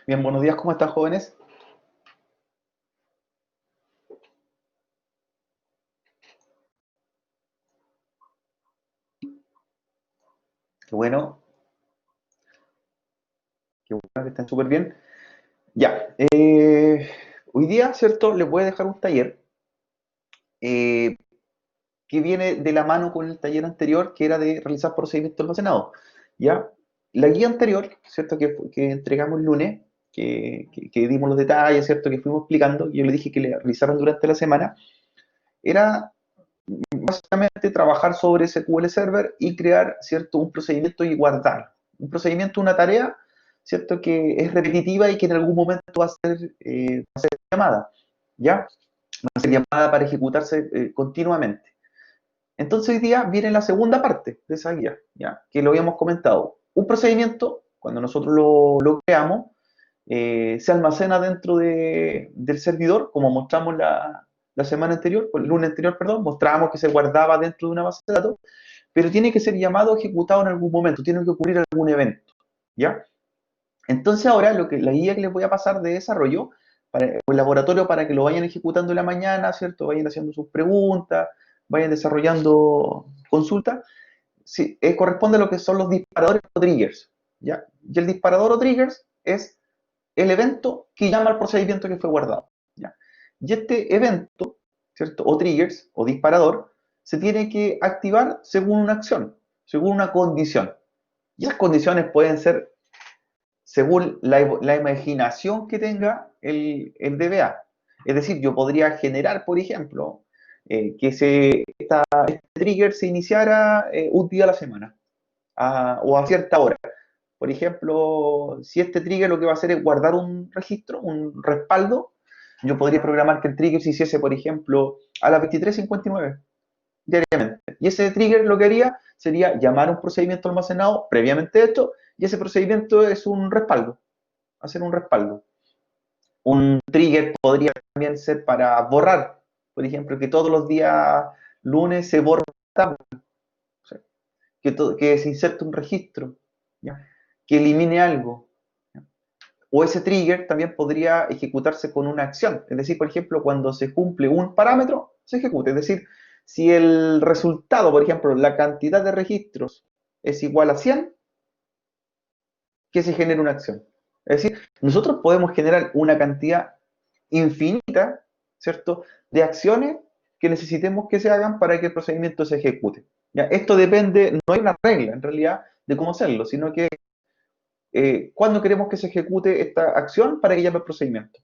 Bien, buenos días, ¿cómo están, jóvenes? Qué bueno, qué bueno que estén súper bien. Ya, hoy día, ¿cierto? Les voy a dejar un taller eh, que viene de la mano con el taller anterior, que era de realizar procedimientos almacenados. ¿Ya? La guía anterior, ¿cierto? Que entregamos el lunes, que dimos los detalles, ¿cierto? Que fuimos explicando, yo le dije que le realizaran durante la semana, era básicamente trabajar sobre SQL Server y crear, ¿cierto? Un procedimiento y guardar. Un procedimiento, una tarea, ¿cierto? Que es repetitiva y que en algún momento va a ser llamada, ¿ya? Va a ser llamada para ejecutarse continuamente. Entonces hoy día viene la segunda parte de esa guía, ¿ya? Que lo habíamos comentado. Un procedimiento, cuando nosotros lo creamos, se almacena dentro del servidor, como mostramos la semana anterior, el lunes anterior, perdón, mostrábamos que se guardaba dentro de una base de datos, pero tiene que ser llamado o ejecutado en algún momento, tiene que ocurrir algún evento, ¿ya? Entonces ahora la guía que les voy a pasar de desarrollo, o el laboratorio para que lo vayan ejecutando en la mañana, ¿cierto? Vayan haciendo sus preguntas, vayan desarrollando consultas, sí, corresponde a lo que son los disparadores o triggers, ¿ya? Y el disparador o triggers es el evento que llama al procedimiento que fue guardado, ¿ya? Y este evento, ¿cierto? O triggers, o disparador, se tiene que activar según una acción, según una condición. Y esas condiciones pueden ser según la imaginación que tenga el DBA. Es decir, yo podría generar, por ejemplo, que este trigger se iniciara un día a la semana o a cierta hora. Por ejemplo, si este trigger lo que va a hacer es guardar un registro, un respaldo, yo podría programar que el trigger se hiciese, por ejemplo, a las 23:59 diariamente. Y ese trigger lo que haría sería llamar a un procedimiento almacenado previamente hecho, y ese procedimiento es un respaldo, hacer un respaldo. Un trigger podría también ser para borrar, por ejemplo, que todos los días lunes se borra una tabla, que se inserte un registro, ¿ya? Que elimine algo. ¿Ya? O ese trigger también podría ejecutarse con una acción. Es decir, por ejemplo, cuando se cumple un parámetro, se ejecuta. Es decir, si el resultado, por ejemplo, la cantidad de registros es igual a 100, que se genere una acción. Es decir, nosotros podemos generar una cantidad infinita, ¿cierto?, de acciones que necesitemos que se hagan para que el procedimiento se ejecute. ¿Ya? Esto depende, no hay una regla en realidad de cómo hacerlo, sino que cuándo queremos que se ejecute esta acción para que llame el procedimiento.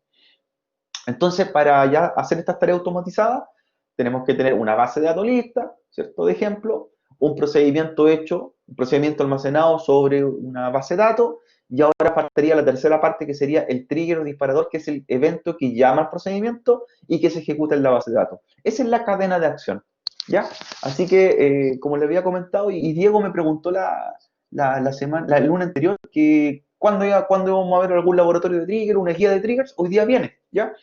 Entonces, para ya hacer estas tareas automatizadas, tenemos que tener una base de datos lista, ¿cierto? De ejemplo, un procedimiento hecho, un procedimiento almacenado sobre una base de datos, y ahora faltaría la tercera parte que sería el trigger o disparador, que es el evento que llama al procedimiento y que se ejecuta en la base de datos. Esa es la cadena de acción, ¿ya? Así que, como le había comentado, y Diego me preguntó el lunes anterior, que cuándo vamos a ver algún laboratorio de trigger, una guía de triggers, hoy día viene, ¿ya?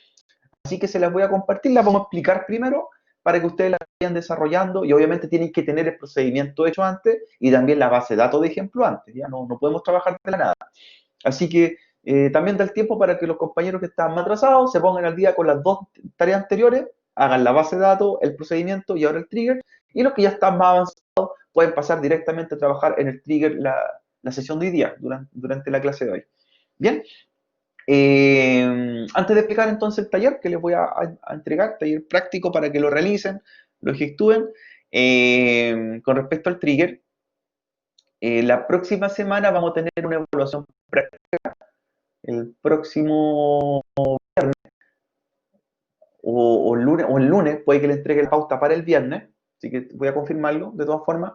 Así que se las voy a compartir, las vamos a explicar primero para que ustedes las vayan desarrollando y obviamente tienen que tener el procedimiento hecho antes y también la base de datos de ejemplo antes, ya no podemos trabajar de la nada. Así que también da el tiempo para que los compañeros que están más atrasados se pongan al día con las dos tareas anteriores, hagan la base de datos, el procedimiento y ahora el trigger, y los que ya están más avanzados pueden pasar directamente a trabajar en el trigger la sesión de hoy día, durante la clase de hoy. Bien, antes de explicar entonces el taller que les voy a entregar, taller práctico para que lo realicen, lo ejecúen, con respecto al trigger, la próxima semana vamos a tener una evaluación práctica el próximo o el lunes, puede que le entregue la pauta para el viernes, así que voy a confirmarlo de todas formas.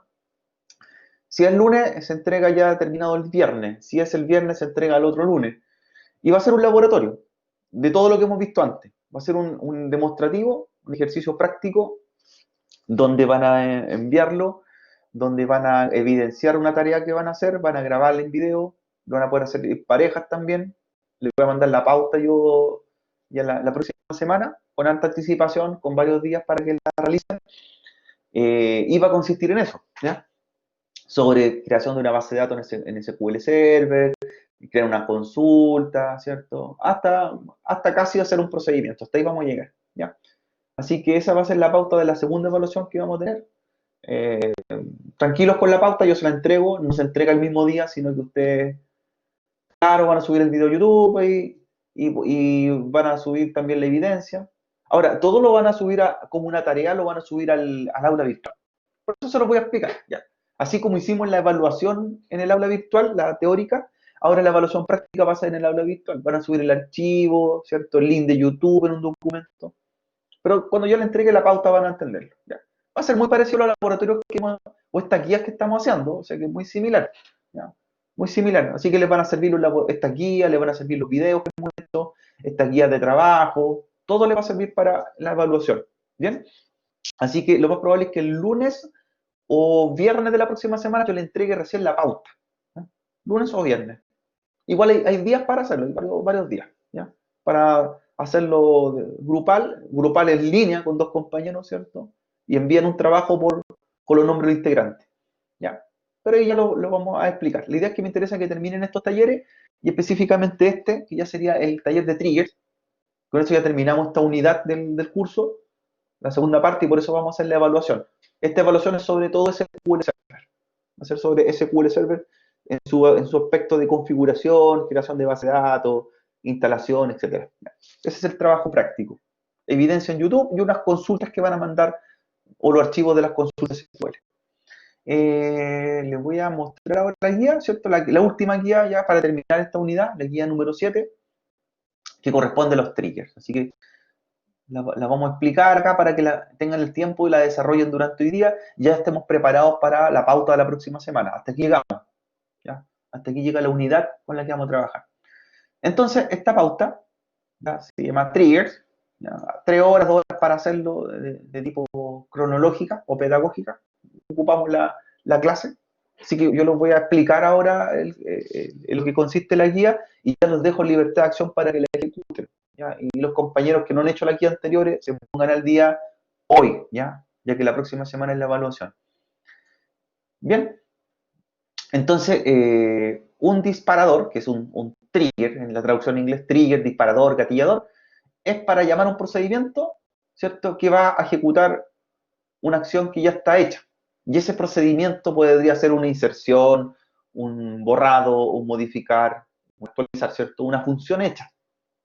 Si es el lunes, se entrega ya terminado el viernes, si es el viernes, se entrega el otro lunes. Y va a ser un laboratorio de todo lo que hemos visto antes. Va a ser un demostrativo, un ejercicio práctico, donde van a enviarlo, donde van a evidenciar una tarea que van a hacer, van a grabarla en video, lo van a poder hacer parejas también. Les voy a mandar la pauta yo ya la próxima semana, con alta anticipación, con varios días para que la realicen. Y va a consistir en eso, ¿ya? Sobre creación de una base de datos en SQL Server, crear una consulta, ¿cierto? Hasta casi hacer un procedimiento, hasta ahí vamos a llegar, ¿ya? Así que esa va a ser la pauta de la segunda evaluación que vamos a tener. Eh, Tranquilos con la pauta, yo se la entrego, no se entrega el mismo día, sino que ustedes, claro, van a subir el video a YouTube y van a subir también la evidencia. Ahora, todo lo van a subir como una tarea, lo van a subir al aula virtual. Por eso se los voy a explicar, ya. Así como hicimos la evaluación en el aula virtual, la teórica, ahora la evaluación práctica va a ser en el aula virtual. Van a subir el archivo, ¿cierto? El link de YouTube en un documento. Pero cuando yo le entregue la pauta van a entenderlo, ¿ya? Va a ser muy parecido a los laboratorios o estas guías que estamos haciendo, o sea que es muy similar, ¿ya? Muy similar. Así que les van a servir estas guías, les van a servir los videos que hemos hecho, estas guías de trabajo, todo les va a servir para la evaluación, ¿bien? Así que lo más probable es que el lunes o viernes de la próxima semana yo le entregue recién la pauta, ¿ya? Lunes o viernes. Igual hay días para hacerlo, hay varios días, ¿ya? Para hacerlo grupal en línea con dos compañeros, ¿cierto? Y envían un trabajo con los nombres de los integrantes, ¿ya? Pero ahí ya lo vamos a explicar. La idea es que me interesa que terminen estos talleres y específicamente este, que ya sería el taller de triggers. Con eso ya terminamos esta unidad del curso, la segunda parte, y por eso vamos a hacer la evaluación. Esta evaluación es sobre todo SQL Server. Va a ser sobre SQL Server en su aspecto de configuración, creación de base de datos, instalación, etcétera. Ese es el trabajo práctico. Evidencia en YouTube y unas consultas que van a mandar o los archivos de las consultas SQL. Les voy a mostrar ahora la guía, ¿cierto? La última guía ya para terminar esta unidad, la guía número 7, que corresponde a los triggers. Así que la vamos a explicar acá para que tengan el tiempo y la desarrollen durante hoy día. Ya estemos preparados para la pauta de la próxima semana. Hasta aquí llegamos, ¿ya? Hasta aquí llega la unidad con la que vamos a trabajar. Entonces, esta pauta, ¿ya? Se llama triggers, ¿ya? 3 horas, 2 horas para hacerlo de tipo cronológica o pedagógica. Ocupamos la clase. Así que yo les voy a explicar ahora lo que consiste la guía y ya los dejo en libertad de acción para que la ejecuten, ¿ya? Y los compañeros que no han hecho la guía anteriores se pongan al día hoy, ya que la próxima semana es la evaluación. Bien, entonces un disparador, que es un trigger, en la traducción en inglés, trigger, disparador, gatillador, es para llamar a un procedimiento, ¿cierto?, que va a ejecutar una acción que ya está hecha. Y ese procedimiento podría ser una inserción, un borrado, un modificar, un actualizar, ¿cierto? Una función hecha,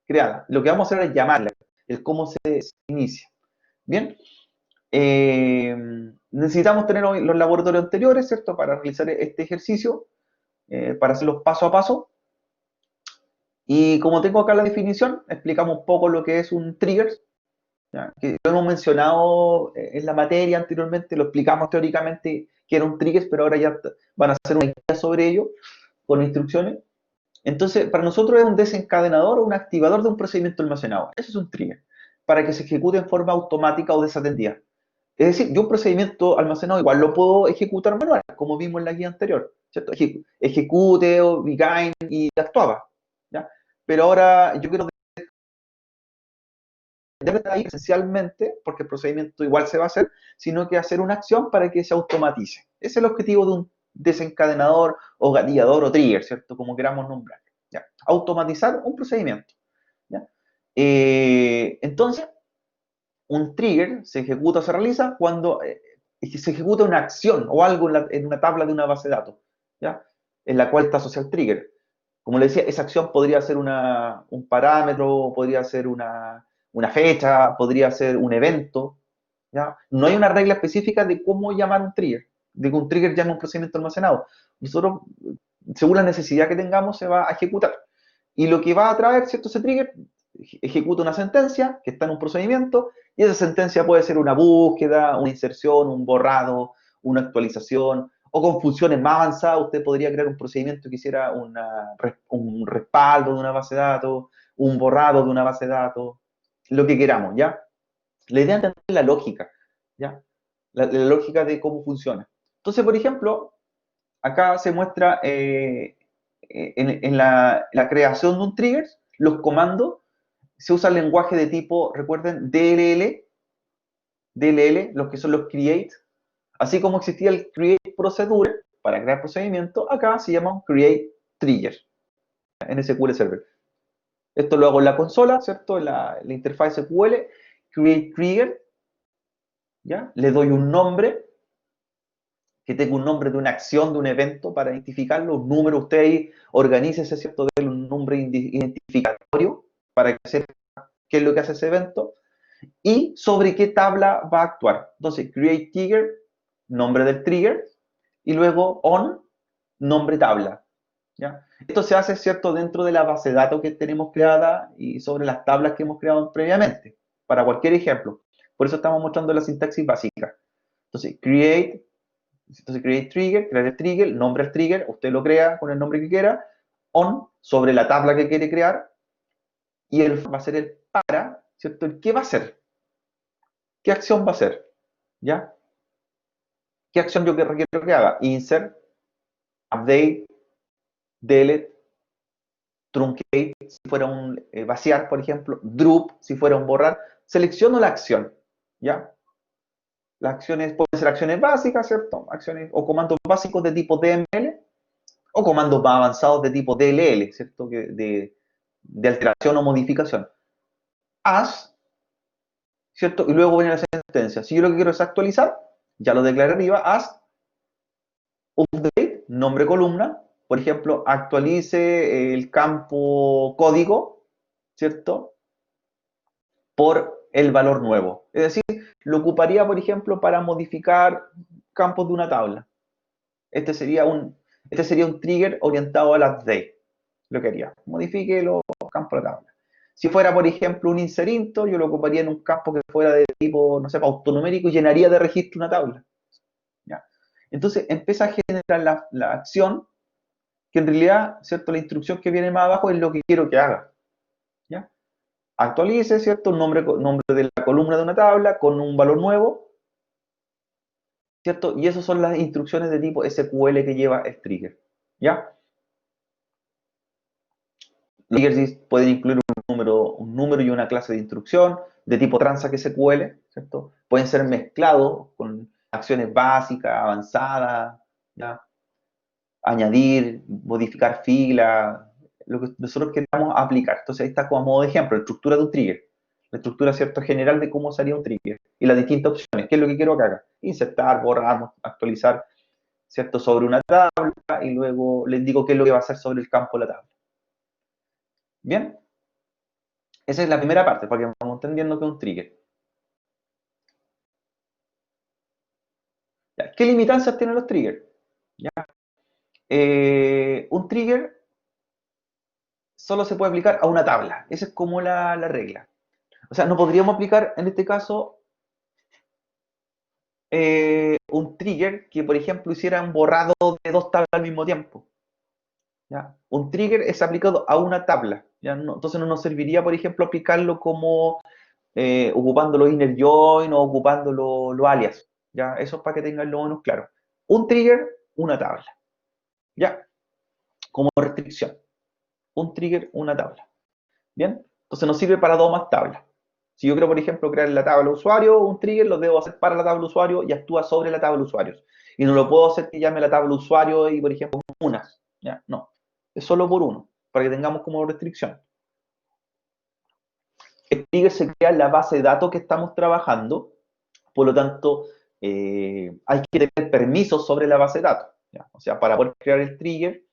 creada. Lo que vamos a hacer es llamarla, el cómo se inicia. Bien, necesitamos tener los laboratorios anteriores, ¿cierto? Para realizar este ejercicio, para hacerlos paso a paso. Y como tengo acá la definición, explicamos un poco lo que es un trigger, ¿ya? Que lo hemos mencionado en la materia anteriormente, lo explicamos teóricamente que era un trigger, pero ahora ya van a hacer una guía sobre ello, con instrucciones. Entonces, para nosotros es un desencadenador o un activador de un procedimiento almacenado. Eso es un trigger, para que se ejecute en forma automática o desatendida. Es decir, yo un procedimiento almacenado igual lo puedo ejecutar manual, como vimos en la guía anterior, ¿cierto? Ejecute o began y actuaba, ¿ya? Pero ahora yo quiero ahí esencialmente, porque el procedimiento igual se va a hacer, sino que hacer una acción para que se automatice. Ese es el objetivo de un desencadenador o gatillador o trigger, ¿cierto? Como queramos nombrar. ¿Ya? Automatizar un procedimiento. ¿Ya? Entonces, un trigger se ejecuta o se realiza cuando se ejecuta una acción o algo en una tabla de una base de datos, ¿ya? En la cual está asociado el trigger. Como le decía, esa acción podría ser un parámetro, podría ser una fecha, podría ser un evento, ¿ya? No hay una regla específica de cómo llamar un trigger, de que un trigger llame un procedimiento almacenado. Nosotros, según la necesidad que tengamos, se va a ejecutar. Y lo que va a traer, ¿cierto? Ese trigger ejecuta una sentencia que está en un procedimiento y esa sentencia puede ser una búsqueda, una inserción, un borrado, una actualización o con funciones más avanzadas. Usted podría crear un procedimiento que hiciera un respaldo de una base de datos, un borrado de una base de datos, lo que queramos, ¿ya? La idea es entender la lógica, ¿ya? La lógica de cómo funciona. Entonces, por ejemplo, acá se muestra en la creación de un trigger, los comandos, se usa el lenguaje de tipo, recuerden, DLL, los que son los create, así como existía el create procedure para crear procedimiento, acá se llama create trigger. en SQL Server. Esto lo hago en la consola, ¿cierto? En la interfaz SQL, create trigger, ¿ya? Le doy un nombre, que tenga un nombre de una acción, de un evento para identificarlo, un número, usted ahí organícese, ¿cierto? Denle un nombre identificatorio para que sepa qué es lo que hace ese evento y sobre qué tabla va a actuar. Entonces, create trigger, nombre del trigger, y luego on, nombre tabla. ¿Ya? Esto se hace, ¿cierto?, dentro de la base de datos que tenemos creada y sobre las tablas que hemos creado previamente, para cualquier ejemplo. Por eso estamos mostrando la sintaxis básica. Entonces, create trigger, crear el trigger, nombre al trigger, usted lo crea con el nombre que quiera, on, sobre la tabla que quiere crear, y el va a ser el para, ¿cierto? El qué va a hacer, qué acción va a hacer, ¿ya? ¿Qué acción yo requiero que haga? Insert, update, delete, truncate, si fuera un vaciar, por ejemplo, drop, si fuera un borrar. Selecciono la acción, ¿ya? Las acciones pueden ser acciones básicas, ¿cierto? Acciones o comandos básicos de tipo DML o comandos más avanzados de tipo DLL, ¿cierto? De alteración o modificación. As, ¿cierto? Y luego viene la sentencia. Si yo lo que quiero es actualizar, ya lo declaré arriba, as update, nombre columna, por ejemplo, actualice el campo código, ¿cierto? Por el valor nuevo. Es decir, lo ocuparía, por ejemplo, para modificar campos de una tabla. Este sería un trigger orientado al update. Lo que haría. Modifique los campos de la tabla. Si fuera, por ejemplo, un inserinto, yo lo ocuparía en un campo que fuera de tipo, no sé, autonumérico y llenaría de registro una tabla. ¿Ya? Entonces empieza a generar la acción que en realidad, ¿cierto? La instrucción que viene más abajo es lo que quiero que haga. ¿Ya? Actualice, ¿cierto? Nombre de la columna de una tabla con un valor nuevo, ¿cierto? Y esas son las instrucciones de tipo SQL que lleva el trigger. ¿Ya? Los triggers pueden incluir un número y una clase de instrucción de tipo transact SQL, ¿cierto? Pueden ser mezclados con acciones básicas, avanzadas, ¿ya? Añadir, modificar filas, lo que nosotros queramos aplicar. Entonces ahí está como a modo de ejemplo, la estructura de un trigger. La estructura, ¿cierto?, general de cómo sería un trigger. Y las distintas opciones. ¿Qué es lo que quiero que haga? Insertar, borrar, actualizar, ¿cierto?, sobre una tabla y luego les digo qué es lo que va a hacer sobre el campo de la tabla. ¿Bien? Esa es la primera parte, para que vamos entendiendo que es un trigger. ¿Ya? ¿Qué limitancias tienen los triggers? ¿Ya? Un trigger solo se puede aplicar a una tabla. Esa es como la regla. O sea, no podríamos aplicar en este caso un trigger que, por ejemplo, hiciera un borrado de dos tablas al mismo tiempo. ¿Ya? Un trigger es aplicado a una tabla. ¿Ya? Entonces no nos serviría, por ejemplo, aplicarlo como ocupando los inner join o ocupando los alias. ¿Ya? Eso es para que tengan lo menos claro. Un trigger, una tabla. ¿Ya? Como restricción. Un trigger, una tabla. ¿Bien? Entonces nos sirve para dos más tablas. Si yo quiero, por ejemplo, crear la tabla usuario, un trigger lo debo hacer para la tabla usuario y actúa sobre la tabla usuarios. Y no lo puedo hacer que llame la tabla usuario y, por ejemplo, unas. ¿Ya? No. Es solo por uno, para que tengamos como restricción. El trigger se crea en la base de datos que estamos trabajando, por lo tanto, hay que tener permisos sobre la base de datos. ¿Ya? O sea, para poder crear el trigger,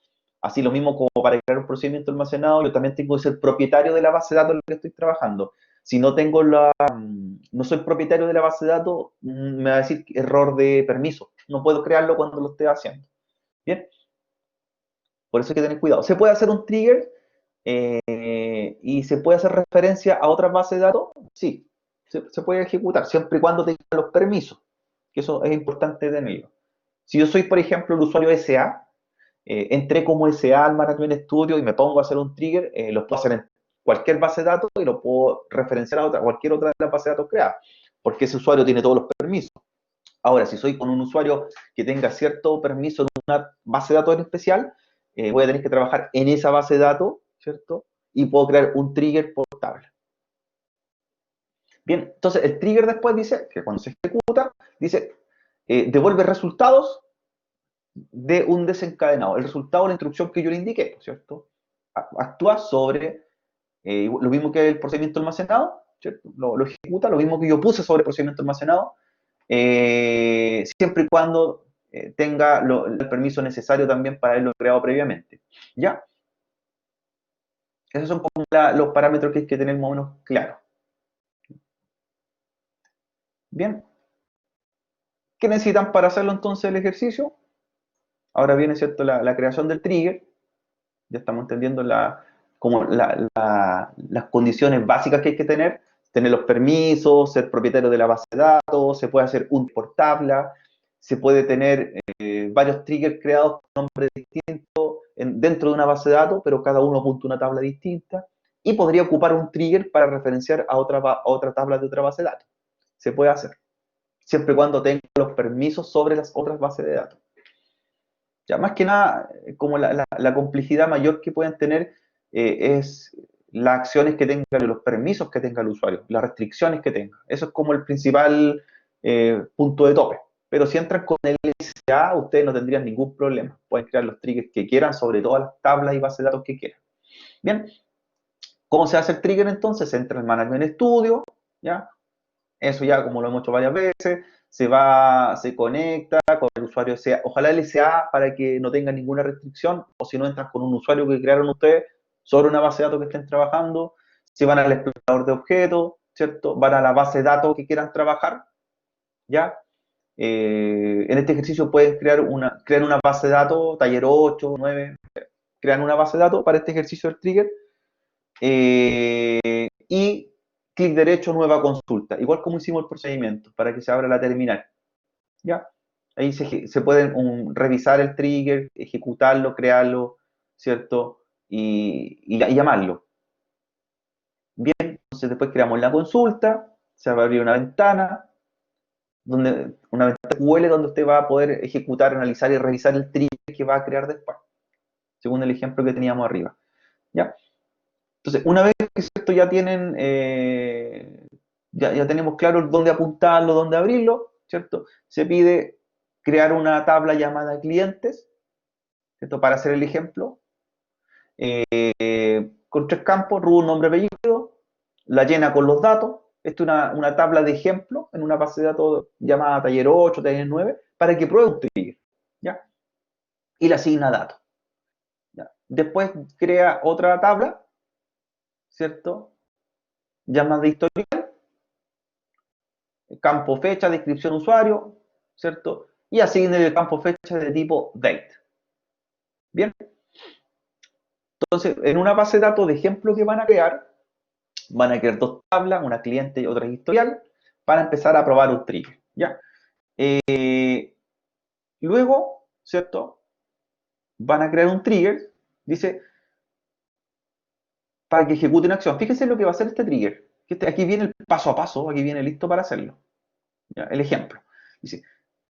así lo mismo como para crear un procedimiento almacenado, yo también tengo que ser propietario de la base de datos en la que estoy trabajando. Si no tengo no soy propietario de la base de datos, me va a decir error de permiso. No puedo crearlo cuando lo esté haciendo. Bien, por eso hay que tener cuidado. Se puede hacer un trigger y se puede hacer referencia a otras bases de datos. Sí, se puede ejecutar siempre y cuando tenga los permisos, que eso es importante tenerlo. Si yo soy, por ejemplo, el usuario SA, entré como SA al Management Studio y me pongo a hacer un trigger, lo puedo hacer en cualquier base de datos y lo puedo referenciar a cualquier otra de las bases de datos creadas, porque ese usuario tiene todos los permisos. Ahora, si soy con un usuario que tenga cierto permiso en una base de datos en especial, voy a tener que trabajar en esa base de datos, ¿cierto? Y puedo crear un trigger por tabla. Bien, entonces el trigger después dice que cuando se ejecuta, dice, devuelve resultados de un desencadenado. El resultado de la instrucción que yo le indiqué, ¿cierto? actúa sobre lo mismo que el procedimiento almacenado, ¿cierto? Lo ejecuta, lo mismo que yo puse sobre el procedimiento almacenado, siempre y cuando tenga el permiso necesario también para haberlo creado previamente. ¿Ya? Esos son como los parámetros que hay que tener más o menos claros. Bien. ¿Qué necesitan para hacerlo entonces el ejercicio? Ahora viene, ¿cierto?, la creación del trigger. Ya estamos entendiendo como las condiciones básicas que hay que tener los permisos, ser propietario de la base de datos, se puede hacer un por tabla, se puede tener varios triggers creados con nombres distintos dentro de una base de datos, pero cada uno apunta a una tabla distinta, y podría ocupar un trigger para referenciar a otra tabla de otra base de datos. Se puede hacer, siempre y cuando tenga los permisos sobre las otras bases de datos. Ya, más que nada, como la complejidad mayor que pueden tener es las acciones que tenga, los permisos que tenga el usuario, las restricciones que tenga. Eso es como el principal punto de tope. Pero si entran con el LSA, ustedes no tendrían ningún problema. Pueden crear los triggers que quieran sobre todas las tablas y bases de datos que quieran. Bien, ¿cómo se hace el trigger entonces? Se entra en Management Studio, ¿ya? Eso ya, como lo hemos hecho varias veces, se conecta con el usuario LSA, ojalá LSA para que no tenga ninguna restricción, o si no entran con un usuario que crearon ustedes sobre una base de datos que estén trabajando, si van al explorador de objetos, ¿cierto? Van a la base de datos que quieran trabajar, ¿ya? En este ejercicio pueden crear una base de datos, taller 8, 9, crean una base de datos para este ejercicio del trigger, y clic derecho, nueva consulta, igual como hicimos el procedimiento, para que se abra la terminal. ¿Ya? Ahí se pueden revisar el trigger, ejecutarlo, crearlo, ¿cierto? Y llamarlo. Bien, entonces después creamos la consulta, se va a abrir una ventana, una ventana QL donde usted va a poder ejecutar, analizar y revisar el trigger que va a crear después, según el ejemplo que teníamos arriba. ¿Ya? Entonces, una vez que esto ya tienen, ya tenemos claro dónde apuntarlo, dónde abrirlo, ¿cierto? Se pide crear una tabla llamada clientes, ¿cierto? Para hacer el ejemplo, con 3 campos, root, nombre, apellido, la llena con los datos. Esto es una tabla de ejemplo en una base de datos llamada taller 8, taller 9, para que pruebe un trigger, ¿ya? Y le asigna datos, ¿ya? Después crea otra tabla, ¿cierto? Llamada historial, campo fecha, descripción usuario, ¿cierto? Y asigne el campo fecha de tipo date. Bien. Entonces, en una base de datos de ejemplo que van a crear 2 tablas, una cliente y otra historial, para empezar a probar un trigger, ¿ya? Luego, ¿cierto? Van a crear un trigger, dice, para que ejecute una acción. Fíjense lo que va a hacer este trigger. Aquí viene el paso a paso, aquí viene listo para hacerlo. ¿Ya? El ejemplo. Dice,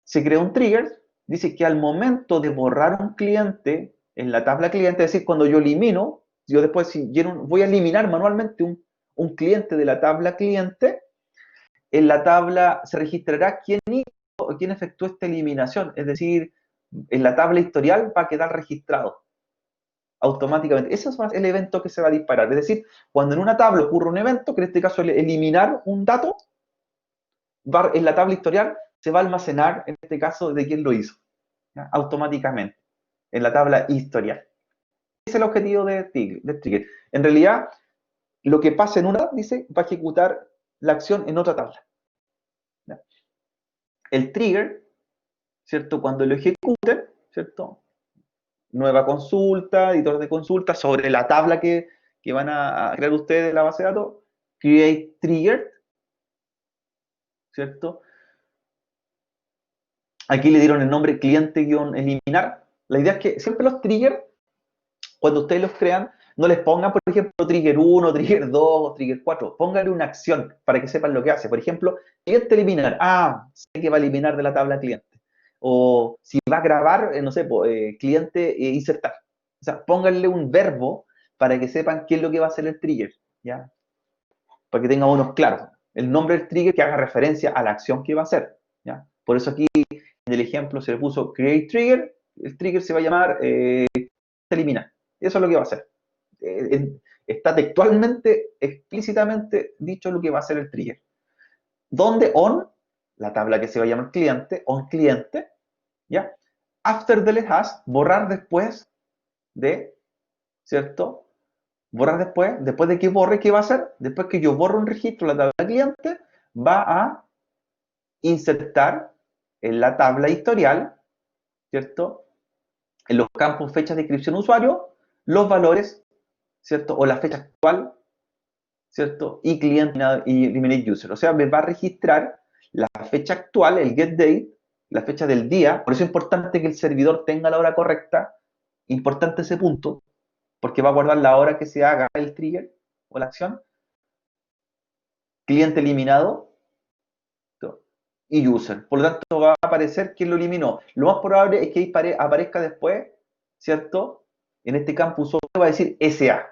se crea un trigger, dice que al momento de borrar un cliente en la tabla cliente, es decir, cuando yo elimino, yo después si voy a eliminar manualmente un cliente de la tabla cliente, en la tabla se registrará quién efectuó esta eliminación, es decir, en la tabla historial va a quedar registrado automáticamente. Ese es el evento que se va a disparar, es decir, cuando en una tabla ocurre un evento, que en este caso es eliminar un dato, en la tabla historial se va a almacenar, en este caso, de quién lo hizo, ¿ya? Automáticamente, en la tabla historial. Ese es el objetivo de trigger. En realidad, lo que pasa en una, dice, va a ejecutar la acción en otra tabla. ¿Ya? El trigger, ¿cierto? Cuando lo ejecuten, ¿cierto? Nueva consulta, editor de consulta, sobre la tabla que van a crear ustedes en la base de datos, create trigger, ¿cierto? Aquí le dieron el nombre cliente-eliminar. La idea es que siempre los triggers, cuando ustedes los crean, no les pongan, por ejemplo, trigger 1, trigger 2 o trigger 4. Pónganle una acción para que sepan lo que hace. Por ejemplo, cliente eliminar. Ah, sé que va a eliminar de la tabla cliente. O si va a grabar, no sé, cliente insertar. O sea, pónganle un verbo para que sepan qué es lo que va a hacer el trigger, ¿ya? Para que tengan unos claros. El nombre del trigger que haga referencia a la acción que va a hacer, ¿ya? Por eso aquí en el ejemplo se le puso create trigger, el trigger se va a llamar eliminar. Eso es lo que va a hacer. está textualmente, explícitamente dicho lo que va a ser el trigger. Donde on, la tabla que se va a llamar cliente, on cliente, ¿ya? After delete hash, borrar después de, ¿cierto? Borrar después de que borre, ¿qué va a hacer? Después que yo borro un registro, la tabla cliente va a insertar en la tabla historial, ¿cierto? En los campos fecha, descripción, usuario, los valores, ¿cierto? O la fecha actual, ¿cierto? Y cliente y eliminate user. O sea, me va a registrar la fecha actual, el get date, la fecha del día. Por eso es importante que el servidor tenga la hora correcta. Importante ese punto, porque va a guardar la hora que se haga el trigger o la acción. Cliente eliminado y user. Por lo tanto, va a aparecer quién lo eliminó. Lo más probable es que aparezca después, ¿cierto? En este campo usuario va a decir SA.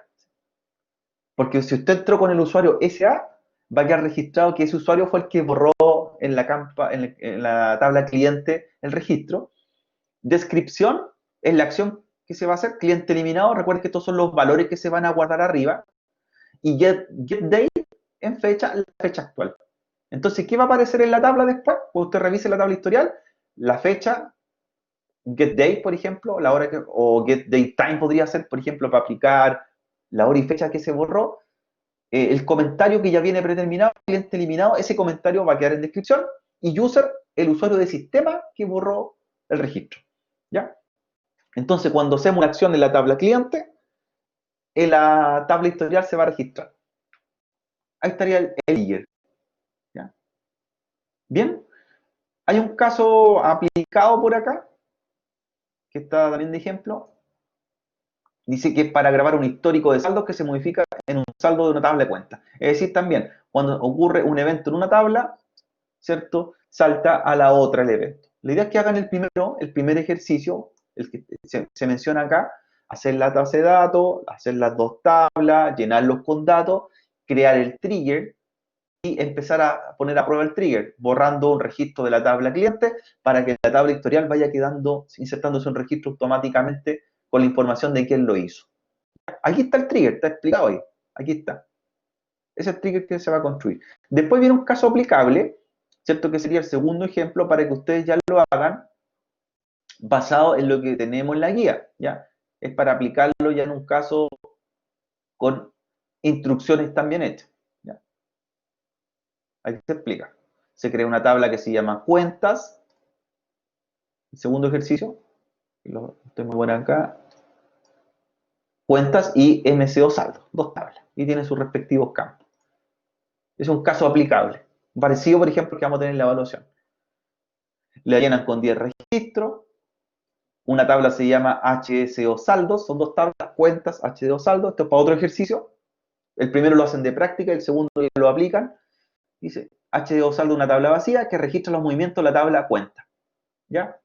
Porque si usted entró con el usuario SA, va a quedar registrado que ese usuario fue el que borró en la tabla cliente el registro. Descripción es la acción que se va a hacer. Cliente eliminado, recuerden que estos son los valores que se van a guardar arriba. Y get date en fecha, la fecha actual. Entonces, ¿qué va a aparecer en la tabla después? Cuando usted revise la tabla historial, la fecha, get date, por ejemplo, la hora o get date time podría ser, por ejemplo, para aplicar la hora y fecha que se borró. El comentario que ya viene predeterminado, cliente eliminado, ese comentario va a quedar en descripción. Y user, el usuario de sistema que borró el registro. ¿Ya? Entonces, cuando hacemos una acción en la tabla cliente, en la tabla historial se va a registrar. Ahí estaría el trigger. ¿Ya? Bien, hay un caso aplicado por acá, que está también de ejemplo. Dice que es para grabar un histórico de saldos que se modifica en un saldo de una tabla de cuentas. Es decir, también, cuando ocurre un evento en una tabla, ¿cierto? Salta a la otra el evento. La idea es que hagan el primer ejercicio, el que se menciona acá, hacer la base de datos, hacer las dos tablas, llenarlos con datos, crear el trigger y empezar a poner a prueba el trigger, borrando un registro de la tabla cliente para que la tabla historial vaya quedando, insertándose un registro automáticamente con la información de quién lo hizo. Aquí está el trigger, está explicado ahí. Aquí está. Ese es el trigger que se va a construir. Después viene un caso aplicable, ¿cierto? Que sería el segundo ejemplo para que ustedes ya lo hagan basado en lo que tenemos en la guía, ¿ya? Es para aplicarlo ya en un caso con instrucciones también hechas, ¿ya? Ahí se explica. Se crea una tabla que se llama cuentas. El segundo ejercicio, estoy muy bueno acá. Cuentas y MCO saldo, dos tablas. Y tienen sus respectivos campos. Es un caso aplicable. Parecido, por ejemplo, que vamos a tener en la evaluación. Le llenan con 10 registros. Una tabla se llama HSO saldos. Son dos tablas, cuentas, HSO saldos. Esto es para otro ejercicio. El primero lo hacen de práctica, el segundo lo aplican. Dice HSO saldo, una tabla vacía que registra los movimientos de la tabla cuenta. ¿Ya?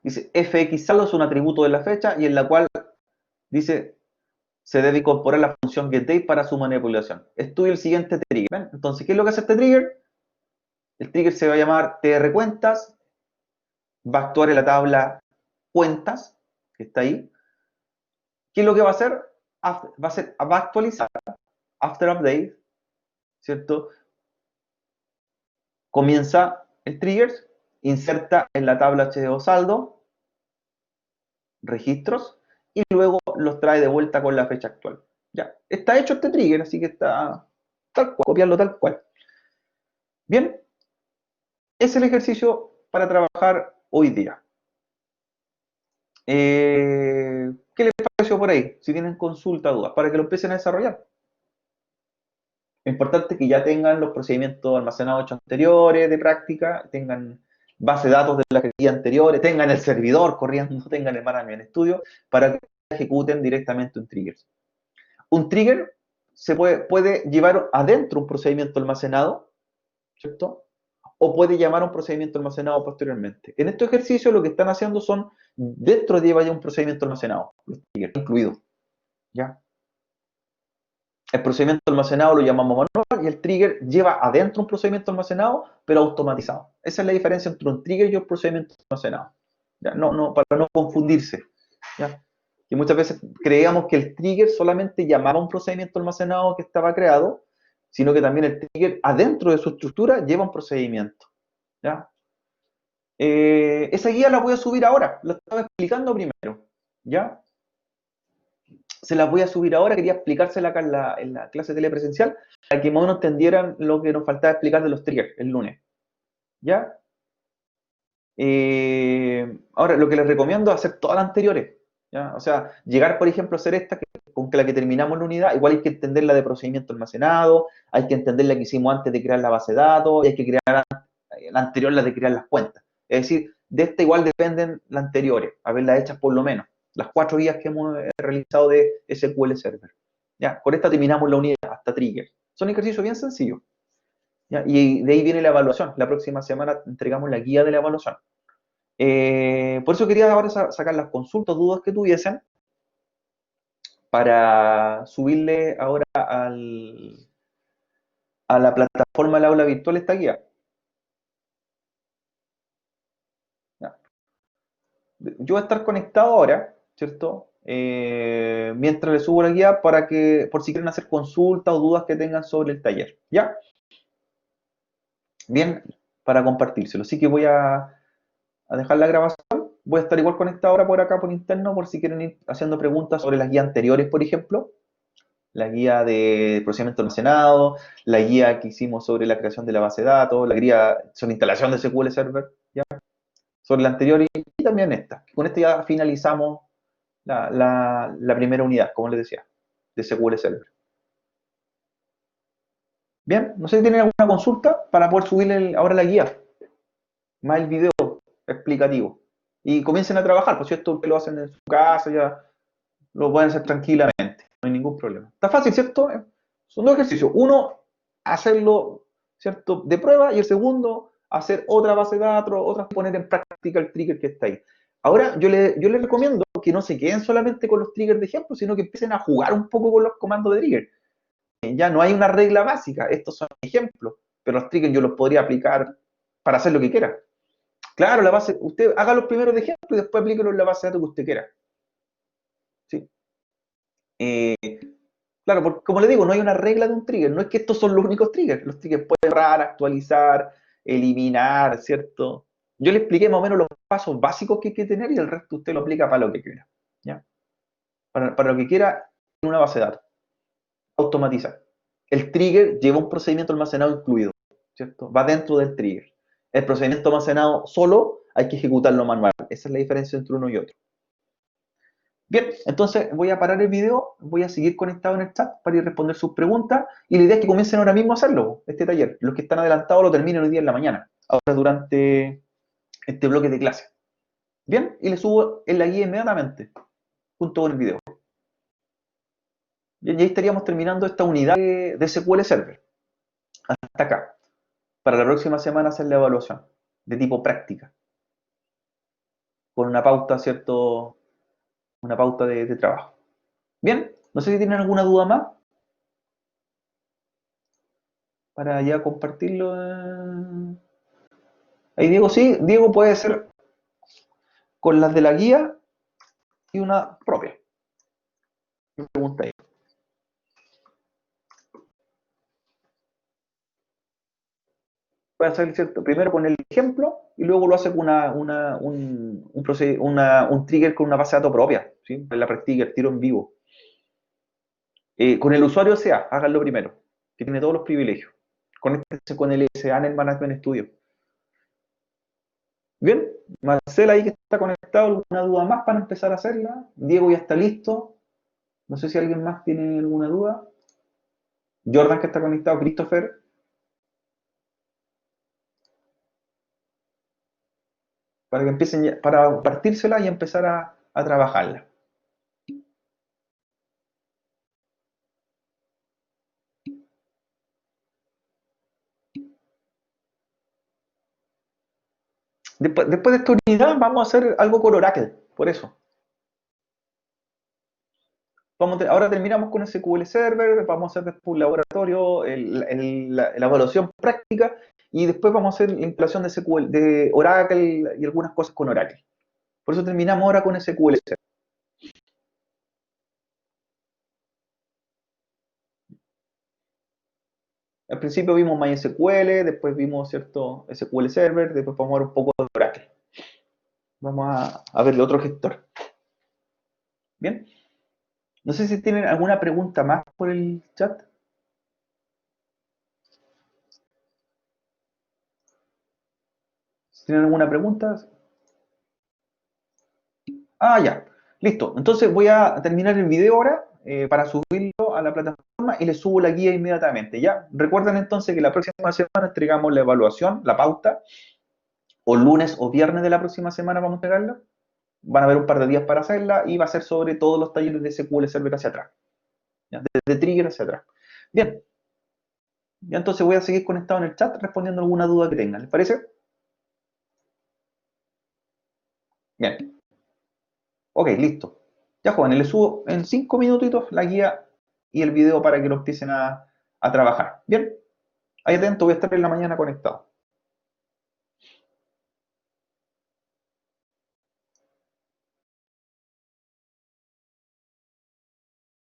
Dice FX saldo es un atributo de la fecha y en la cual dice se debe incorporar la función getDate para su manipulación. Estudie el siguiente trigger. ¿Ven? Entonces, ¿qué es lo que hace este trigger? El trigger se va a llamar trcuentas, va a actuar en la tabla cuentas, que está ahí. ¿Qué es lo que va a hacer? Va a actualizar after update, ¿cierto? Comienza el trigger, inserta en la tabla HDO saldo, registros, y luego los trae de vuelta con la fecha actual. Ya, está hecho este trigger, así que está tal cual, copiarlo tal cual. Bien, es el ejercicio para trabajar hoy día. ¿Qué les pareció por ahí? Si tienen consulta, dudas, para que lo empiecen a desarrollar. Es importante que ya tengan los procedimientos almacenados hechos anteriores de práctica, tengan base de datos de las guías anteriores, tengan el servidor corriendo, tengan el management estudio, para que ejecuten directamente un trigger. Un trigger se puede llevar adentro un procedimiento almacenado, ¿cierto? O puede llamar a un procedimiento almacenado posteriormente. En este ejercicio lo que están haciendo son, dentro lleva ya un procedimiento almacenado, incluido, ¿ya? El procedimiento almacenado lo llamamos manual y el trigger lleva adentro un procedimiento almacenado, pero automatizado. Esa es la diferencia entre un trigger y un procedimiento almacenado. ¿Ya? Para no confundirse, ¿ya? que muchas veces creíamos que el trigger solamente llamaba a un procedimiento almacenado que estaba creado, sino que también el trigger adentro de su estructura lleva un procedimiento. ¿Ya? Esa guía la voy a subir ahora, la estaba explicando primero. ¿Ya? Se las voy a subir ahora, quería explicársela acá en la clase telepresencial, para que más o menos entendieran lo que nos faltaba explicar de los triggers el lunes. ¿Ya? Ahora, lo que les recomiendo es hacer todas las anteriores. ¿Ya? O sea, llegar, por ejemplo, a hacer esta, con la que terminamos la unidad, igual hay que entender la de procedimiento almacenado, hay que entender la que hicimos antes de crear la base de datos, y hay que crear la anterior, la de crear las cuentas. Es decir, de esta igual dependen las anteriores, haberlas hechas por lo menos, las 4 guías que hemos realizado de SQL Server. ¿Ya? Con esta terminamos la unidad, hasta trigger. Son ejercicios bien sencillos. ¿Ya? Y de ahí viene la evaluación. La próxima semana entregamos la guía de la evaluación. Por eso quería ahora sacar las consultas, dudas que tuviesen, para subirle ahora a la plataforma del aula virtual esta guía. ¿Ya? Yo voy a estar conectado ahora, ¿cierto? Mientras le subo la guía para que, por si quieren hacer consultas o dudas que tengan sobre el taller. ¿Ya? Bien, para compartírselo. Así que voy a dejar la grabación. Voy a estar igual conectado ahora por acá por interno por si quieren ir haciendo preguntas sobre las guías anteriores, por ejemplo. La guía de procedimiento almacenado, la guía que hicimos sobre la creación de la base de datos, la guía sobre instalación de SQL Server, ¿ya? Sobre la anterior y también esta. Con esta ya finalizamos la primera unidad, como les decía, de SQL Server. Bien, no sé si tienen alguna consulta para poder subirle ahora la guía, más el video explicativo. Y comiencen a trabajar, por cierto, que lo hacen en su casa, ya lo pueden hacer tranquilamente, no hay ningún problema. Está fácil, ¿cierto? Son dos ejercicios. Uno, hacerlo, ¿cierto? De prueba, y el segundo, hacer otra base de datos, otra, poner en práctica el trigger que está ahí. Ahora, yo les recomiendo que no se queden solamente con los triggers de ejemplo, sino que empiecen a jugar un poco con los comandos de trigger. Ya no hay una regla básica, estos son ejemplos, pero los triggers yo los podría aplicar para hacer lo que quiera. Claro, la base, usted haga los primeros de ejemplo y después aplíquelo en la base de datos que usted quiera. ¿Sí? Eh, claro, porque como le digo, no hay una regla de un trigger, no es que estos son los únicos triggers. Los triggers pueden borrar, actualizar, eliminar, ¿cierto? Yo le expliqué más o menos los pasos básicos que hay que tener y el resto usted lo aplica para lo que quiera. ¿Ya? Para lo que quiera en una base de datos. Automatizar. El trigger lleva un procedimiento almacenado incluido, ¿cierto? Va dentro del trigger. El procedimiento almacenado solo hay que ejecutarlo manual. Esa es la diferencia entre uno y otro. Bien, entonces voy a parar el video, voy a seguir conectado en el chat para ir a responder sus preguntas y la idea es que comiencen ahora mismo a hacerlo, este taller. Los que están adelantados lo terminen hoy día en la mañana, ahora durante este bloque de clase. Bien, y les subo en la guía inmediatamente, junto con el video. Bien, y ahí estaríamos terminando esta unidad de SQL Server, hasta acá. Para la próxima semana hacer la evaluación, de tipo práctica, con una pauta, ¿cierto? Una pauta de trabajo. Bien, no sé si tienen alguna duda más para ya compartirlo. Ahí Diego, sí, Diego puede ser con las de la guía y una propia. Me pregunta ahí. Puede hacer, ¿cierto? Primero con el ejemplo y luego lo hace con un trigger con una base de datos propia, ¿sí? La practica, el tiro en vivo. Con el usuario SA, háganlo primero, que tiene todos los privilegios. Conéctense con el SA en el Management Studio. Bien, Marcela ahí que está conectado, ¿alguna duda más para empezar a hacerla? Diego ya está listo. No sé si alguien más tiene alguna duda. Jordan que está conectado, Christopher, para que empiecen para partírsela y empezar a trabajarla. Después de esta unidad vamos a hacer algo con Oracle, por eso. Ahora terminamos con SQL Server, vamos a hacer después un laboratorio, la evaluación práctica y después vamos a hacer la instalación de SQL, de Oracle y algunas cosas con Oracle. Por eso terminamos ahora con SQL Server. Al principio vimos MySQL, después vimos, ¿cierto? SQL Server, después vamos a ver un poco de Oracle. Vamos a ver el otro gestor. Bien. No sé si tienen alguna pregunta más por el chat. ¿Tienen alguna pregunta? Ah, ya. Listo. Entonces voy a terminar el video ahora para subirlo a la plataforma y les subo la guía inmediatamente. ¿Ya? Recuerden entonces que la próxima semana entregamos la evaluación, la pauta, o lunes o viernes de la próxima semana vamos a entregarla. Van a haber un par de días para hacerla y va a ser sobre todos los talleres de SQL Server hacia atrás. ¿Ya? Desde Trigger hacia atrás. Bien. Ya entonces voy a seguir conectado en el chat respondiendo alguna duda que tengan. ¿Les parece? Bien. Ok, listo. Ya, jóvenes, les subo en 5 minutitos la guía y el video para que lo empiecen a trabajar. Bien, ahí atento, voy a estar en la mañana conectado.